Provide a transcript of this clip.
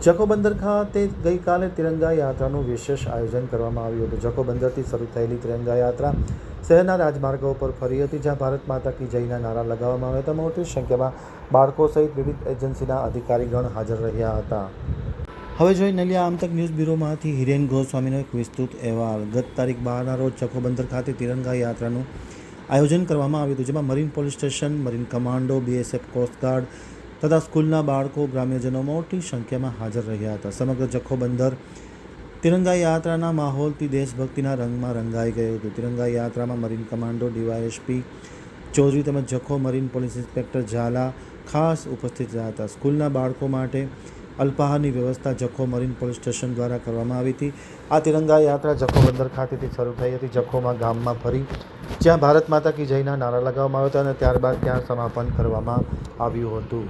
જખો બંદર ખાતે ગઈકાલે તિરંગા યાત્રાનું વિશેષ આયોજન કરવામાં આવ્યું હતું. જખો બંદરથી શરૂ થયેલી તિરંગા યાત્રા શહેરના રાજમાર્ગો પર ફરી હતી, જ્યાં ભારત માતા કી જયના નારા લગાવવામાં આવ્યા હતા. મોટી સંખ્યામાં બાળકો સહિત વિવિધ એજન્સીના અધિકારીગણ હાજર રહ્યા હતા. હવે જોઈ નલિયા આમતક ન્યૂઝ બ્યુરોમાંથી હિરેન ગોસ્વામીનો એક વિસ્તૃત અહેવાલ. ગત તારીખ 12ના રોજ જખો બંદર ખાતે તિરંગા યાત્રાનું આયોજન કરવામાં આવ્યું હતું, જેમાં marine police station, marine commando, BSF, coastguard તથા સ્કૂલના બાળકો, ગ્રામ્યજનો મોટી સંખ્યામાં હાજર રહ્યા હતા. સમગ્ર જખો બંદર તિરંગા યાત્રાના માહોલથી દેશભક્તિના રંગમાં રંગાઈ ગયું હતું. તિરંગા યાત્રામાં મરીન કમાન્ડો, DYSP ચૌધરી તેમજ Jakhau marine police inspector Jhala ખાસ ઉપસ્થિત રહ્યા હતા. સ્કૂલના બાળકો માટે અલ્પાહારની વ્યવસ્થા જખો મરીન પોલીસ સ્ટેશન દ્વારા કરવામાં આવી હતી. આ તિરંગા યાત્રા જખો બંદર ખાતેથી શરૂ થઈ હતી. જખોમાં ગામમાં ફરી જ્યાં ભારત માતા કી જયના નારા લગાવવામાં આવ્યા હતા અને ત્યારબાદ ત્યાં સમાપન કરવામાં આવ્યું હતું.